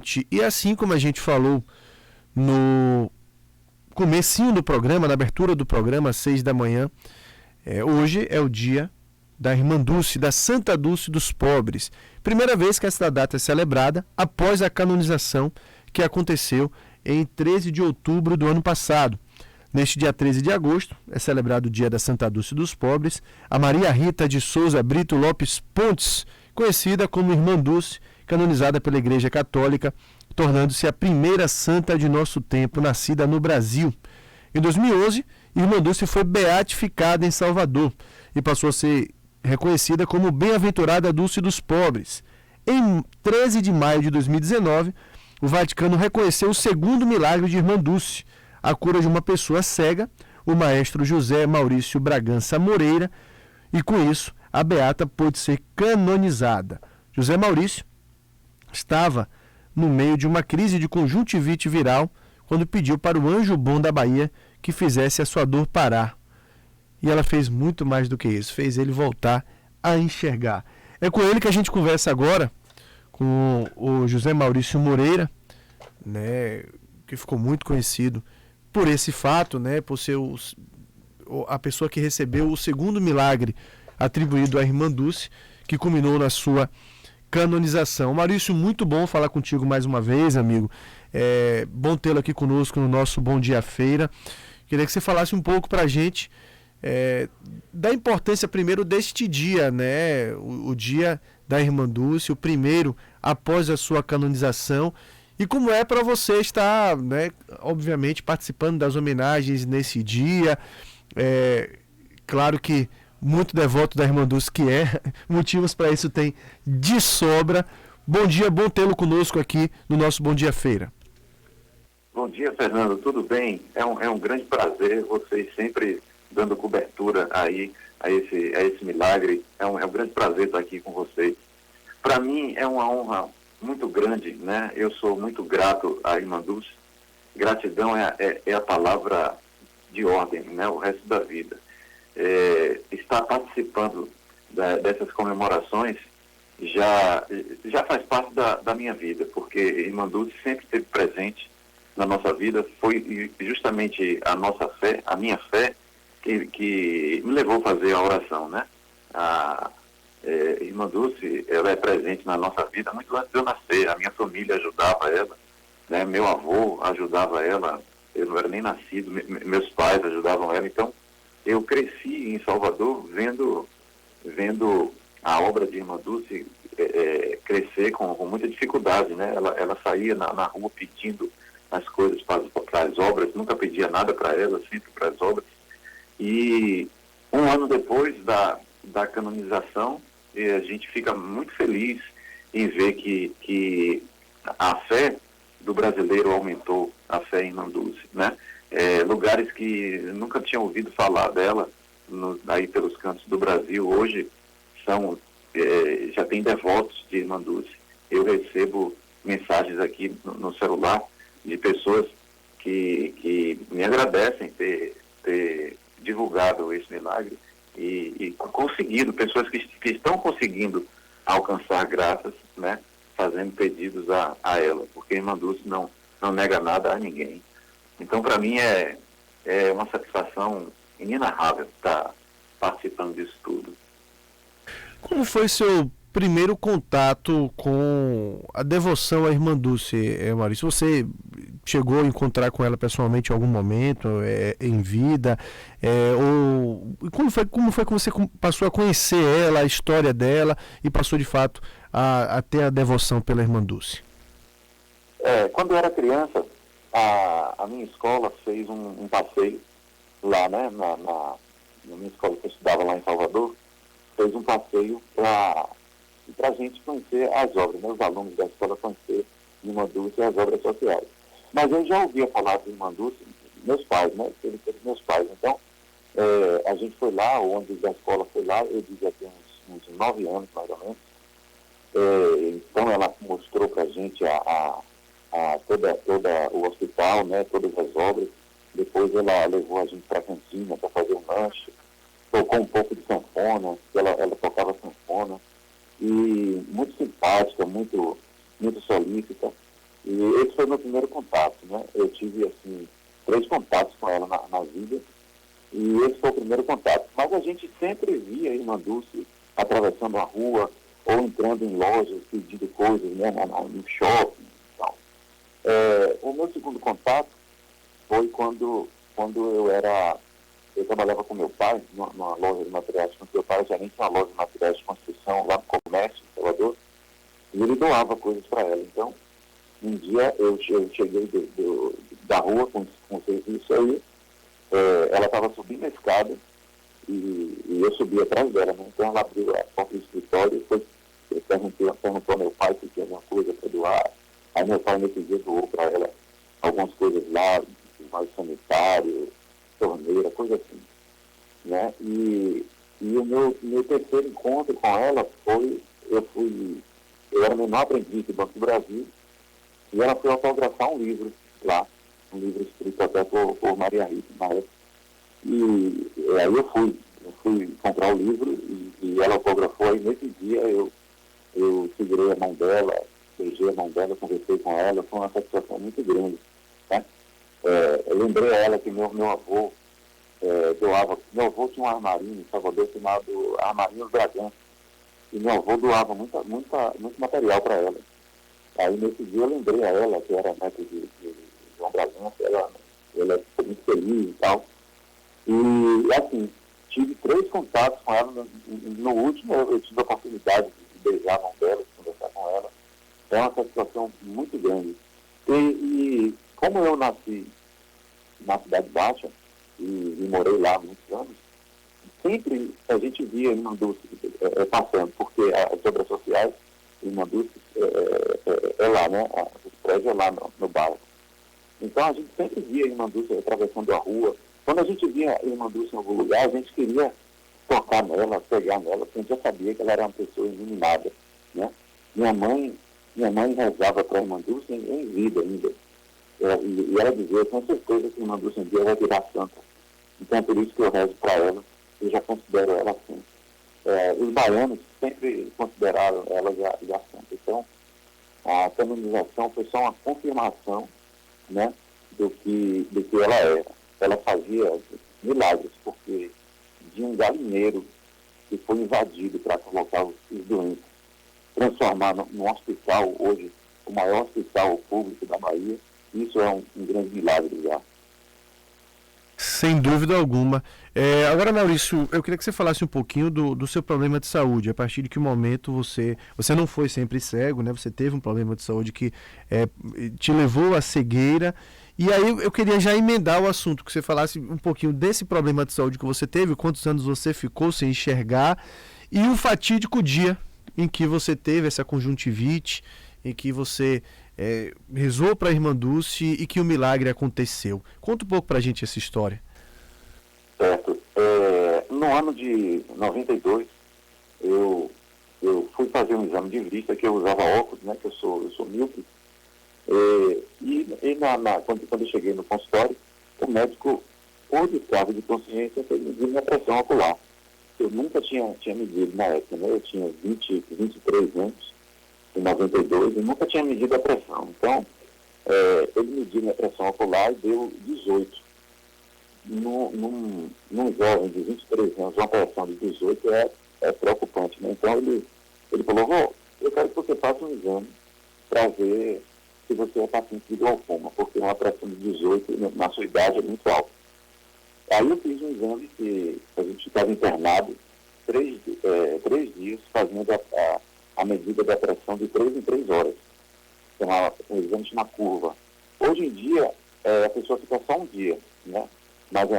seguinte, e assim como a gente falou no comecinho do programa, na abertura do programa, às 6 da manhã, hoje é o dia da Irmã Dulce, da Santa Dulce dos Pobres. Primeira vez que essa data é celebrada após a canonização que aconteceu em 13 de outubro do ano passado. Neste dia 13 de agosto é celebrado o dia da Santa Dulce dos Pobres. A Maria Rita de Souza Brito Lopes Pontes, conhecida como Irmã Dulce, canonizada pela Igreja Católica, tornando-se a primeira santa de nosso tempo nascida no Brasil. Em 2011, Irmã Dulce foi beatificada em Salvador e passou a ser reconhecida como Bem-aventurada Dulce dos Pobres. Em 13 de maio de 2019, o Vaticano reconheceu o segundo milagre de Irmã Dulce, a cura de uma pessoa cega, o maestro José Maurício Bragança Moreira, e com isso a beata pôde ser canonizada. José Maurício estava no meio de uma crise de conjuntivite viral quando pediu para o anjo bom da Bahia que fizesse a sua dor parar. E ela fez muito mais do que isso, fez ele voltar a enxergar. É com ele que a gente conversa agora, com o José Maurício Moreira, né, que ficou muito conhecido por esse fato, né, por ser a pessoa que recebeu o segundo milagre atribuído à Irmã Dulce, que culminou na sua canonização. Maurício, muito bom falar contigo mais uma vez, amigo. É bom tê-lo aqui conosco no nosso Bom Dia Feira. Queria que você falasse um pouco para a gente da importância primeiro deste dia, né? O dia da Irmã Dulce, o primeiro após a sua canonização, e como é para você estar, né, obviamente, participando das homenagens nesse dia. Claro que muito devoto da Irmã Dulce que motivos para isso tem de sobra. Bom dia, bom tê-lo conosco aqui no nosso Bom Dia Feira. Bom dia, Fernando, tudo bem? É um grande prazer, vocês sempre dando cobertura aí a esse milagre. É um grande prazer estar aqui com vocês. Para mim é uma honra muito grande, né? Eu sou muito grato à Irmã Dulce. Gratidão é a palavra de ordem, né? O resto da vida. Estar participando dessas comemorações já faz parte da minha vida, porque Irmã Dulce sempre esteve presente na nossa vida. Foi justamente a nossa fé, a minha fé, que me levou a fazer a oração, né? A Irmã Dulce, ela é presente na nossa vida muito antes de eu nascer. A minha família ajudava ela, né? Meu avô ajudava ela, eu não era nem nascido, meus pais ajudavam ela. Então, eu cresci em Salvador vendo a obra de Irmã Dulce crescer com muita dificuldade, né? Ela saía na rua pedindo as coisas para as obras, nunca pedia nada para ela, sempre para as obras. E um ano depois da canonização, a gente fica muito feliz em ver que a fé do brasileiro aumentou, a fé em Irmã Dulce, né? Lugares que nunca tinham ouvido falar dela, aí pelos cantos do Brasil, hoje já tem devotos de Irmã Dulce. Eu recebo mensagens aqui no celular de pessoas que me agradecem ter divulgado esse milagre e conseguido, pessoas que estão conseguindo alcançar graças, né, fazendo pedidos a ela, porque a Irmã Dulce não nega nada a ninguém. Então, para mim, é uma satisfação inenarrável estar participando disso tudo. Como foi seu primeiro contato com a devoção à Irmã Dulce, Maurício? Você chegou a encontrar com ela pessoalmente em algum momento, em vida? Como foi que você passou a conhecer ela, a história dela, e passou de fato a ter a devoção pela Irmã Dulce? Quando eu era criança, a minha escola fez um passeio lá, né, na minha escola que eu estudava lá em Salvador, fez um passeio para a gente conhecer as obras, né, os alunos da escola conhecer Irmã Dulce e as obras sociais. Mas eu já ouvia falar de Irmã Dulce, meus pais, né, eles foram meus pais. Então, a gente foi lá, o ônibus da escola foi lá, eu devia ter uns 9 anos, mais ou menos. Então, ela mostrou para a gente toda o hospital, né, todas as obras. Depois ela levou a gente para a cantina para fazer um lanche, tocou um pouco de sanfona, ela tocava sanfona, e muito simpática, muito solícita. E esse foi o meu primeiro contato, né? Eu tive, assim, 3 contatos com ela na vida, e esse foi o primeiro contato. Mas a gente sempre via a irmã Dulce atravessando a rua, ou entrando em lojas, pedindo coisas, né, no shopping e tal. O meu segundo contato foi quando eu trabalhava com meu pai, numa loja de materiais de construção. Meu pai era gerente de uma loja de materiais de construção lá no comércio, em Salvador, e ele doava coisas para ela. Então, um dia eu cheguei da rua com o serviço aí, ela estava subindo a escada e eu subi atrás dela, né? Então ela abriu a porta do escritório e depois perguntou ao meu pai se tinha alguma coisa para doar. Aí meu pai nesse dia doou para ela algumas coisas lá, mais sanitário, torneira, coisa assim, né? E o meu terceiro encontro com ela foi, eu era menor aprendiz do Banco do Brasil, e ela foi autografar um livro lá, um livro escrito até por Maria Rita na época. E aí eu fui comprar o livro e ela autografou, e nesse dia eu segurei a mão dela, beijei a mão dela, conversei com ela, foi uma satisfação muito grande, né? Eu lembrei a ela que meu avô doava, meu avô tinha um armarinho em Salvador chamado Armarinho Bragança, e meu avô doava muito material para ela. Aí nesse dia eu lembrei a ela, que era neta de João Bragança, ela ficou muito feliz e tal. E assim, tive 3 contatos com ela. No último eu tive a oportunidade de beijar a mão dela, de conversar com ela. É uma satisfação muito grande. E como eu nasci na Cidade Baixa e morei lá há muitos anos, sempre a gente via Irmã Dulce passando, porque as obras sociais, Irmã Dulce é lá, né? O prédio é lá no bairro. Então a gente sempre via a Irmã Dulce atravessando a rua. Quando a gente via a Irmã Dulce em algum lugar, a gente queria tocar nela, pegar nela, porque a gente já sabia que ela era uma pessoa iluminada, né? Minha mãe rezava para a Irmã Dulce em vida ainda. E ela dizia, com certeza que a Irmã Dulce um dia vai virar santa. Então é por isso que eu rezo para ela, eu já considero ela assim. Os baianos sempre consideraram ela já santa. Então, a canonização foi só uma confirmação, né, do que ela era. Ela fazia milagres, porque de um galinheiro que foi invadido para colocar os doentes, transformar num hospital, hoje, o maior hospital público da Bahia, isso é um grande milagre já. Sem dúvida alguma. Agora, Maurício, eu queria que você falasse um pouquinho do seu problema de saúde. A partir de que momento você não foi sempre cego, né? Você teve um problema de saúde que te levou à cegueira. E aí eu queria já emendar o assunto, que você falasse um pouquinho desse problema de saúde que você teve, quantos anos você ficou sem enxergar, e o fatídico dia em que você teve essa conjuntivite, em que você rezou para a Irmã Dulce e que o milagre aconteceu. Conta um pouco para a gente essa história. Certo. No ano de 92, eu fui fazer um exame de vista, que eu usava óculos, né, que eu sou míope. Quando eu cheguei no consultório, o médico, por descargo de consciência, fez medir minha pressão ocular. Eu nunca tinha medido na época, né? Eu tinha 23 anos, em 92, e nunca tinha medido a pressão. Então, ele mediu minha pressão ocular e deu 18. Num jovem de 23 anos, uma pressão de 18 é preocupante, né? Então, ele falou, eu quero que você faça um exame para ver se você é paciente de glaucoma, porque uma pressão de 18 na sua idade é muito alta. Aí eu fiz um exame que a gente estava internado 3 dias fazendo a medida da pressão de 3 em 3 horas. Um exame chama curva. Hoje em dia, a pessoa fica só um dia, né? Mas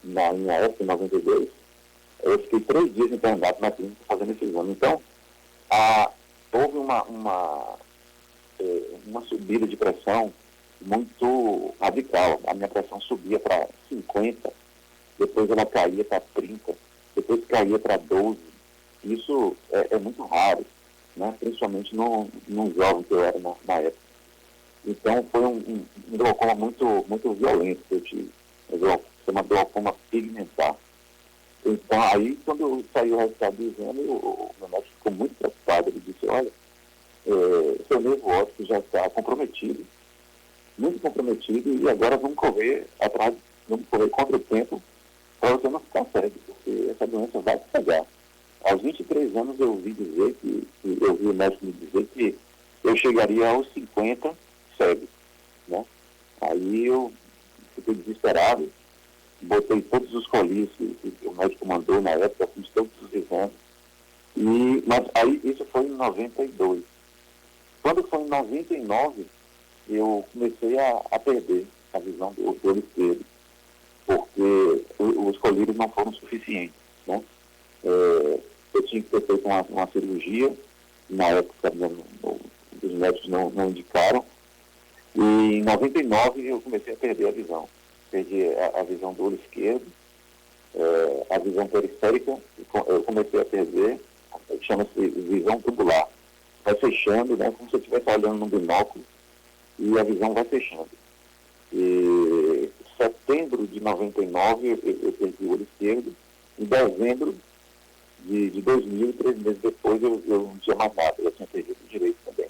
na minha época, em 92, eu fiquei 3 dias internado na clínica fazendo esse exame. Então, houve uma subida de pressão muito radical. A minha pressão subia para 50, depois ela caía para 30, depois caía para 12. Isso é muito raro, né? Principalmente num jovem que eu era na época. Então foi um glaucoma muito violento que eu tive. Chama glaucoma pigmentar. Então aí, quando saiu o resultado do exame, o meu médico ficou muito preocupado. Ele disse, olha, seu nervo óptico já está comprometido, muito comprometido, e agora vamos correr atrás, vamos correr contra o tempo para você não ficar cego, porque essa doença vai te pegar. Aos 23 anos eu ouvi dizer eu vi o médico me dizer que eu chegaria aos 50 cego, né? Aí eu fiquei desesperado, botei todos os colírios que o médico mandou na época, fiz todos os exames, mas aí isso foi em 92. Quando foi em 99, eu comecei a perder a visão do olho esquerdo, porque os colírios não foram suficientes, né? Eu tinha que ter feito uma cirurgia, na época os médicos não indicaram, e em 99 eu comecei a perder a visão. Perdi a visão do olho esquerdo, a visão periférica, eu comecei a perder, chama-se visão tubular. Vai fechando, né, como se eu estivesse olhando no binóculo, e a visão vai fechando. E em setembro de 99 eu perdi o olho esquerdo, em dezembro de 2000, 3 meses depois, eu não tinha mais nada, eu tinha perdido o direito também.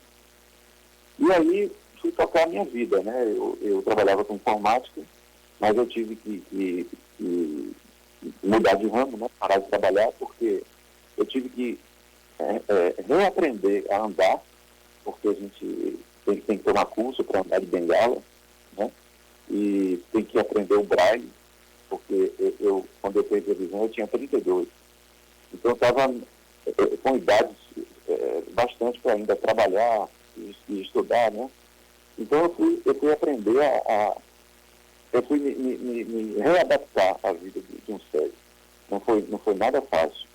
E aí fui tocar a minha vida, né? Eu trabalhava com informática, mas eu tive que mudar de ramo, né? Parar de trabalhar, porque eu tive que reaprender a andar, porque a gente tem que tomar curso para andar de bengala, né? E tem que aprender o braille, porque quando eu perdi a visão, eu tinha 32. Então eu estava com idades bastante para ainda trabalhar e estudar, né? Então eu fui aprender eu fui me readaptar à vida de um cego. Não foi nada fácil,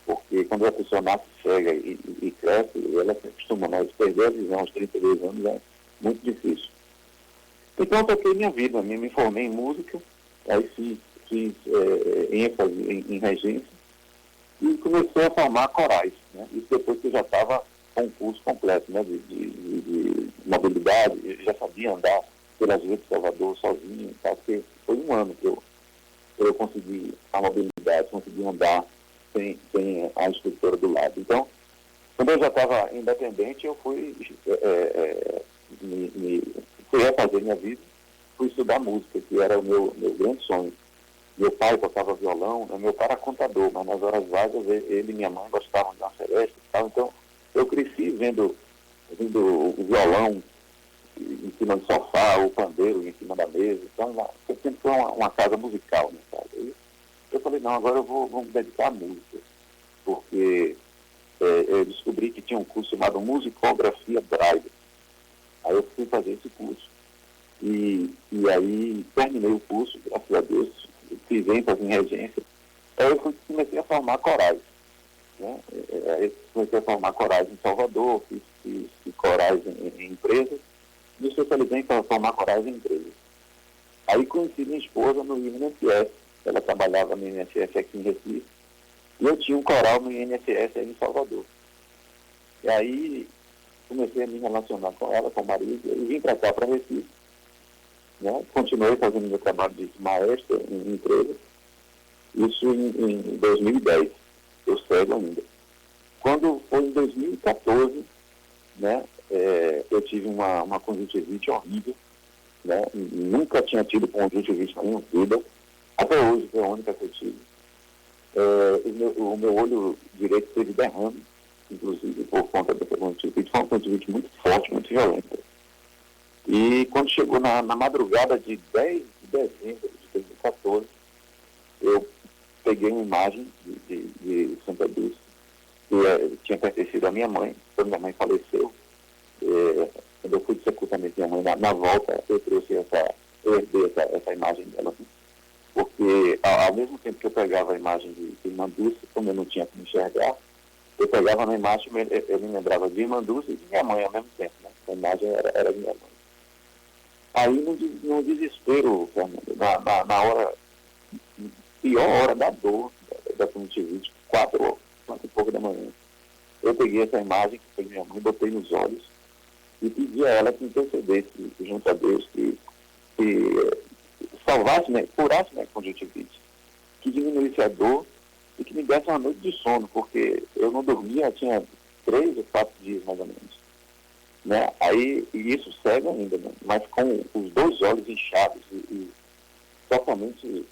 porque quando a pessoa nasce cega e cresce, ela se acostuma, mas perder a visão aos 32 anos é muito difícil. Então eu toquei minha vida, me formei em música, aí fiz ênfase em regência, e comecei a formar corais, né? Isso depois que eu já estava com um curso completo, né? de mobilidade, eu já sabia andar pelas ruas de Salvador sozinho, tá? Porque foi um ano que eu consegui a mobilidade, consegui andar sem a instrutora do lado. Então, quando eu já estava independente, eu fui refazer minha vida, fui estudar música, que era o meu grande sonho. Meu pai tocava violão, né? Meu pai era contador, mas nas horas vagas ele e minha mãe gostavam de uma seresta e tal. Então, eu cresci vendo o violão em cima do sofá, o pandeiro em cima da mesa. Então, sempre foi uma casa musical, né, cara? Eu falei, não, agora vou me dedicar à música, porque eu descobri que tinha um curso chamado Musicografia Braille. Aí eu fui fazer esse curso. E aí terminei o curso, graças a Deus, fiz ênfase em regência. Aí eu comecei a formar corais, né? Aí comecei a formar corais em Salvador, fiz corais em empresas, me especializei em formar corais em empresas. Aí conheci minha esposa no INSS, ela trabalhava no INSS aqui em Recife, e eu tinha um coral no INSS aí em Salvador. E aí comecei a me relacionar com ela, com o marido, e vim para cá, para Recife. Né? Continuei fazendo meu trabalho de maestro em empresa, isso em 2010, eu cego ainda. Quando foi em 2014, né, eu tive uma conjuntivite horrível, né? Nunca tinha tido conjuntivite na minha vida, até hoje foi a única que eu tive. O meu olho direito teve derrame, inclusive por conta dessa conjuntivite, foi uma conjuntivite muito forte, muito violenta. E quando chegou na madrugada de 10 de dezembro de 2014, eu peguei uma imagem de Santa Dulce, que tinha pertencido à minha mãe, quando minha mãe faleceu. Quando eu fui de sepultamento da minha mãe, na volta, eu trouxe eu herdei essa imagem dela, porque ao mesmo tempo que eu pegava a imagem de Irmã Dulce, como eu não tinha como enxergar, eu pegava na imagem, eu me lembrava de Irmã Dulce e de minha mãe ao mesmo tempo, né? A imagem era de minha mãe. Aí, no desespero, Fernando, na hora, pior hora da dor, da conjuntivite, 4 e pouco da manhã, eu peguei essa imagem que foi minha mãe, botei nos olhos e pedi a ela que intercedesse junto a Deus, que salvasse, né, curasse minha conjuntivite, que diminuísse a dor e que me desse uma noite de sono, porque eu não dormia, tinha 3 ou 4 dias mais ou menos. né? Aí, e isso cego ainda, né? Mas com os dois olhos inchados e totalmente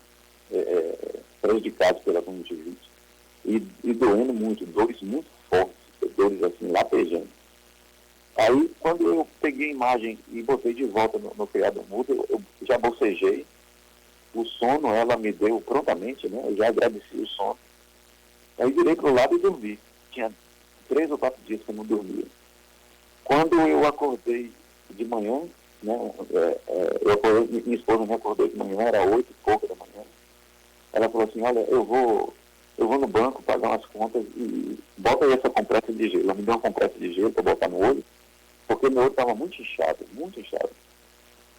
prejudicados pela conjuntivite e doendo muito, dores muito fortes, dores assim, latejando. Aí, quando eu peguei a imagem e botei de volta no criado mudo, eu já bocejei, o sono ela me deu prontamente, né? Eu já agradeci o sono. Aí virei para o lado e dormi. Tinha 3 ou 4 dias que eu não dormia. Quando eu acordei de manhã, né? Minha esposa me acordou de manhã, era 8 e pouco da manhã. Ela falou assim, olha, eu vou no banco pagar umas contas e bota aí essa compressa de gelo. Ela me deu uma compressa de gelo para botar no olho, porque meu olho estava muito inchado, muito inchado.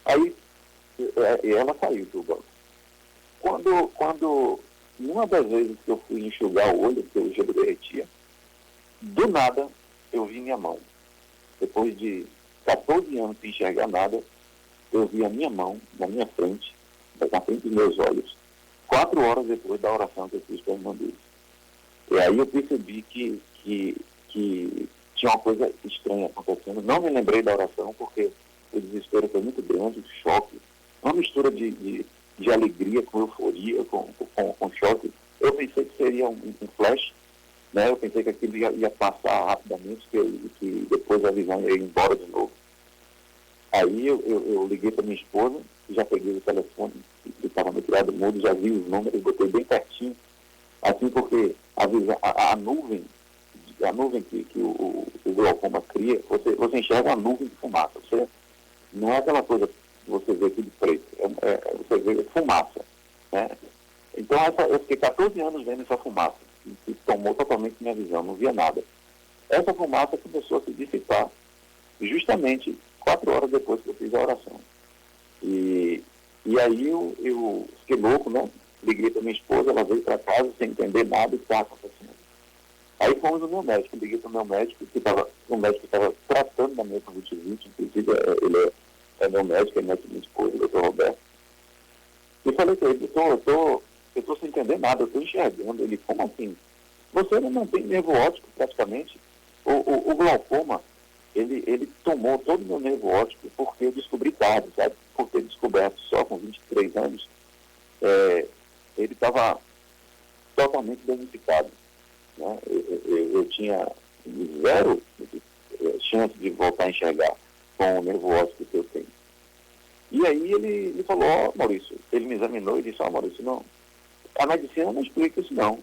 Aí ela saiu do banco. Quando uma das vezes que eu fui enxugar o olho, porque o gelo derretia, do nada eu vi minha mão. Depois de 14 anos sem enxergar nada, eu vi a minha mão na minha frente, na frente dos meus olhos, 4 horas depois da oração que eu fiz para a irmã Dulce. E aí eu percebi que tinha uma coisa estranha acontecendo. Não me lembrei da oração, porque o desespero foi muito grande, o choque, uma mistura de alegria com euforia, com choque. Eu pensei que seria um flash, né? Eu pensei que aquilo ia passar rapidamente, que depois a visão ia ir embora de novo. Aí eu liguei para minha esposa, já peguei o telefone que estava no criado mudo, já vi os números, botei bem pertinho, assim porque a nuvem que o glaucoma cria, você enxerga uma nuvem de fumaça. Não é aquela coisa que você vê tudo preto, você vê fumaça, né? Então eu fiquei 14 anos vendo essa fumaça, que tomou totalmente minha visão, não via nada. Essa fumaça começou a se dissipar justamente 4 horas depois que eu fiz a oração. E aí eu fiquei louco, né? Liguei para minha esposa, ela veio para casa sem entender nada do que estava acontecendo. Aí fomos no meu médico, liguei para o meu médico, o médico que estava tratando da minha conjuntivite, inclusive ele é meu médico, é médico da minha esposa, o doutor Roberto. E falei para ele, eu estou sem entender nada, eu estou enxergando. Ele, como assim? Você não tem nervo óptico praticamente. O glaucoma, ele tomou todo o meu nervo óptico porque eu descobri tarde, sabe? Por ter descoberto só com 23 anos, ele estava totalmente danificado, né? Eu tinha 0 chance de voltar a enxergar com o nervo óptico que eu tenho. E aí ele falou, Maurício, ele me examinou e disse, Maurício, não, a medicina não explica isso não.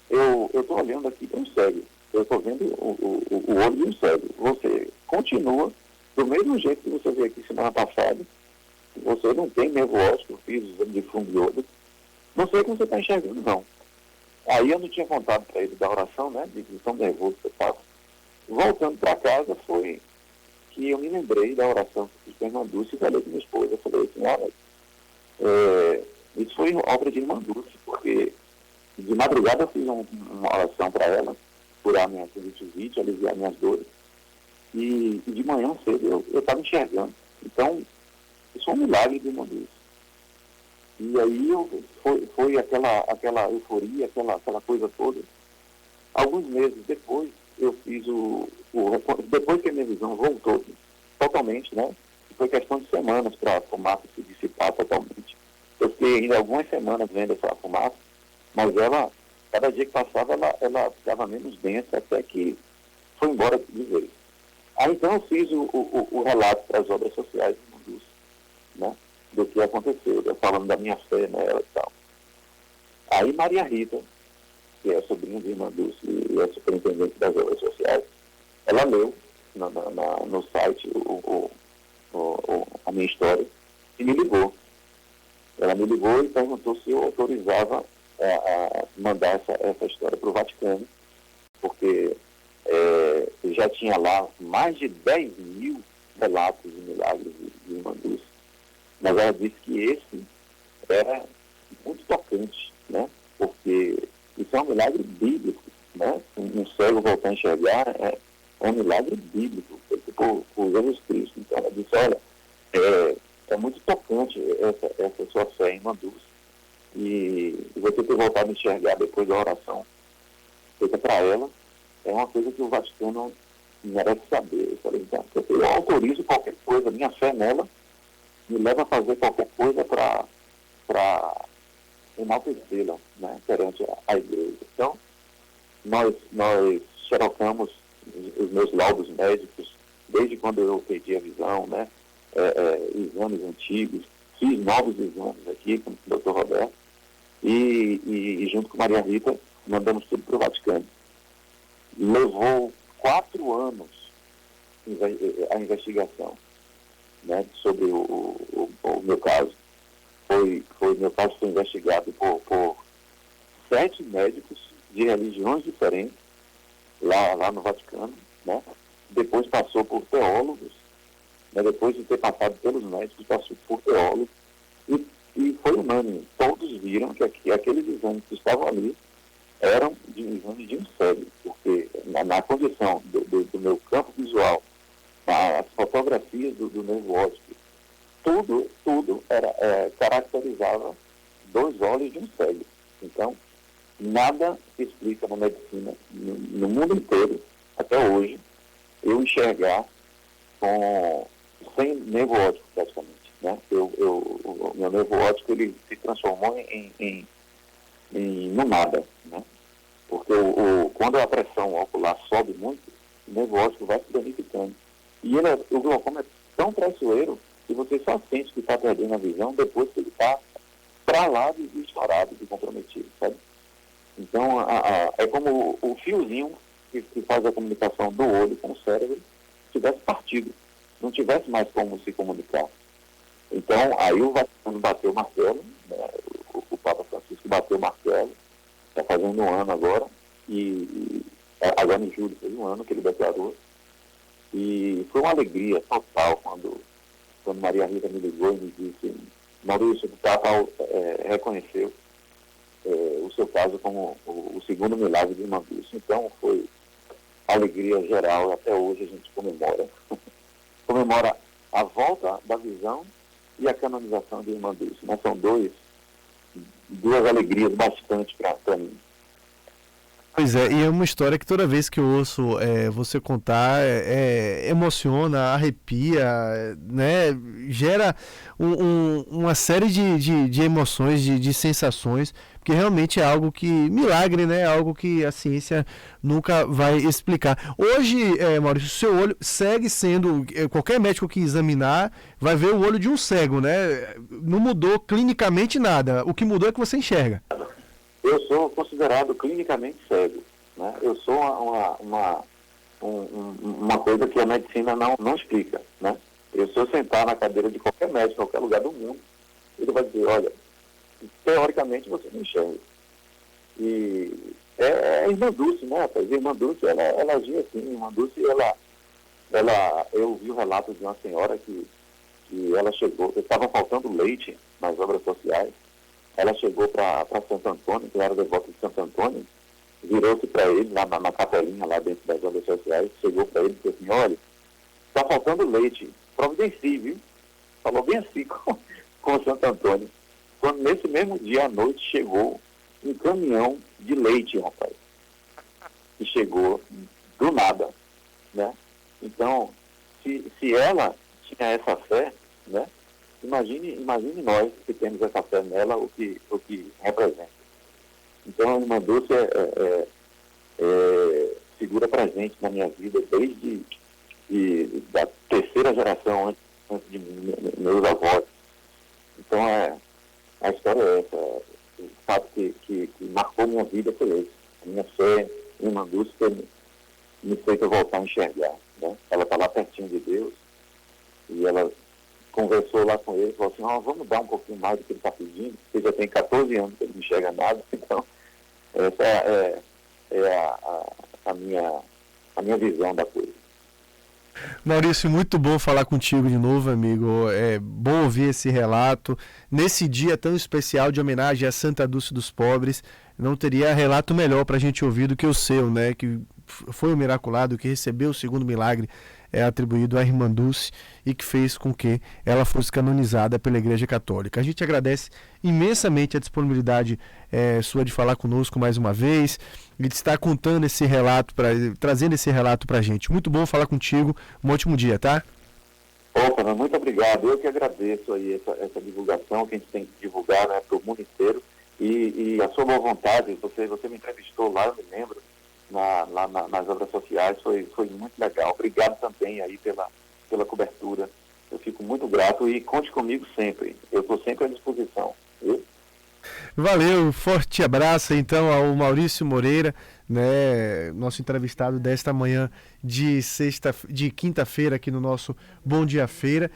Eu estou olhando aqui para um cego, eu estou vendo o olho de um cego. Você continua do mesmo jeito que você veio aqui semana passada, você não tem nervo óptico, fiz o exame de fundo de olho, não sei o que você está enxergando não. Aí eu não tinha contado para ele da oração, né, de tão nervoso que eu estava. Voltando para casa foi que eu me lembrei da oração que eu fiz para a irmã Dulce e falei com minha esposa. Eu falei assim, olha, isso foi obra de irmã Dulce, porque de madrugada eu fiz uma oração para ela, curar minha conjuntivite, aliviar minhas dores. E de manhã cedo eu estava enxergando. Então, isso é um milagre de irmã Dulce. E aí foi aquela euforia, aquela coisa toda. Alguns meses depois, eu fiz depois que a minha visão voltou totalmente, né? Foi questão de semanas para a fumaça se dissipar totalmente. Eu fiquei ainda algumas semanas vendo essa fumaça, mas cada dia que passava, ela ficava menos densa, até que foi embora de vez. Aí então eu fiz o relato para as obras sociais do Dulce, né? Do que aconteceu, falando da minha fé nela e tal. Aí Maria Rita, que é sobrinha de irmã Dulce e é superintendente das obras sociais, ela leu no site a minha história e me ligou. Ela me ligou e perguntou se eu autorizava a mandar essa história para o Vaticano, porque já tinha lá mais de 10 mil relatos de milagres de irmã Dulce. Mas ela disse que esse era muito tocante, né? Porque isso é um milagre bíblico, né? Um cego voltar a enxergar é um milagre bíblico, feito por Jesus Cristo. Então ela disse, olha, é muito tocante essa sua fé, irmã Dulce. E você ter voltado a enxergar depois da oração feita para ela, é uma coisa que o Vaticano merece saber. Eu falei, então, eu autorizo qualquer coisa, minha fé nela me leva a fazer qualquer coisa para enaltecê-la, né, perante a igreja. Então, nós xerocamos os meus laudos médicos, desde quando eu perdi a visão, né, exames antigos, fiz novos exames aqui com o Dr. Roberto, e junto com Maria Rita, mandamos tudo para o Vaticano. Levou 4 anos a investigação, né, sobre o meu caso. Meu caso foi investigado por 7 médicos de religiões diferentes lá no Vaticano, né? Depois passou por teólogos, né? Depois de ter passado pelos médicos, passou por teólogos, e foi unânime. Todos viram que aqueles exames que estavam ali eram de exames de um cego, porque na condição do meu campo visual, as fotografias do nervo óptico, tudo caracterizava 2 olhos de um cego. Então, nada explica na medicina, no mundo inteiro, até hoje, eu enxergar sem nervo óptico, praticamente. Né? O meu nervo óptico ele se transformou no nada. Né? Porque quando a pressão ocular sobe muito, o nervo óptico vai se danificando. E o glaucoma é tão traiçoeiro que você só sente que está perdendo a visão depois que ele está para lá de estourado, de comprometido, sabe? Então, é como o fiozinho que faz a comunicação do olho com o cérebro tivesse partido, não tivesse mais como se comunicar. Então, aí o Vaticano bateu o martelo, né? O Papa Francisco bateu o martelo, está fazendo 1 ano agora, e agora em julho fez 1 ano que ele declarou, e foi uma alegria total quando Maria Rita me ligou e me disse: Maurício, o Papa reconheceu o seu caso como o segundo milagre de Irmã Dulce. Então foi alegria geral, até hoje a gente comemora a volta da visão e a canonização de Irmã Dulce. Mas são duas alegrias bastante para mim. Pois é, e é uma história que toda vez que eu ouço você contar, emociona, arrepia, né? Gera uma série de emoções, de sensações, porque realmente é algo que, milagre, né? Algo que a ciência nunca vai explicar. Hoje, Maurício, o seu olho segue sendo, qualquer médico que examinar vai ver o olho de um cego, né? Não mudou clinicamente nada, o que mudou é que você enxerga. Eu sou considerado clinicamente cego, né? Eu sou uma coisa que a medicina não explica, né? Se eu sentar na cadeira de qualquer médico, em qualquer lugar do mundo, ele vai dizer: olha, teoricamente você não enxerga. E é Irmã Dulce, né, rapaz? Irmã Dulce, ela agia assim. Irmã Dulce, eu ouvi o relato de uma senhora que ela chegou, estava faltando leite nas obras sociais. Ela chegou para Santo Antônio, que era devota de Santo Antônio, virou-se para ele, na capelinha, lá dentro das obras sociais, chegou para ele e disse assim: olha, está faltando leite, providencie, viu? Falou bem assim com Santo Antônio. Quando nesse mesmo dia à noite chegou um caminhão de leite, rapaz. E chegou do nada, né? Então, se ela tinha essa fé, né? Imagine nós que temos essa fé nela, o que representa. Então, a Irmã Dulce figura presente na minha vida desde da 3ª geração antes de meus avós. Então, a história é essa. O fato que marcou minha vida foi esse. A minha fé em Irmã Dulce me fez voltar a enxergar. Né? Ela está lá pertinho de Deus e ela conversou lá com ele e falou assim: vamos dar um pouquinho mais do que ele está pedindo, porque já tem 14 anos que ele não enxerga nada. Então, essa é a minha visão da coisa. Maurício, muito bom falar contigo de novo, amigo. É bom ouvir esse relato. Nesse dia tão especial de homenagem a Santa Dulce dos Pobres, não teria relato melhor para a gente ouvir do que o seu, né? Que foi o miraculado, que recebeu o segundo milagre é atribuído à irmã Dulce e que fez com que ela fosse canonizada pela Igreja Católica. A gente agradece imensamente a disponibilidade sua de falar conosco mais uma vez e de estar contando esse relato, trazendo esse relato para a gente. Muito bom falar contigo, um ótimo dia, tá? Opa, muito obrigado. Eu que agradeço aí essa divulgação que a gente tem que divulgar, né, para o mundo inteiro. E a sua boa vontade, você me entrevistou lá, eu me lembro, nas obras sociais, foi muito legal. Obrigado também aí pela cobertura. Eu fico muito grato e conte comigo sempre. Eu estou sempre à disposição. Viu? Valeu, forte abraço então ao Maurício Moreira, né, nosso entrevistado desta manhã de quinta-feira aqui no nosso Bom Dia Feira.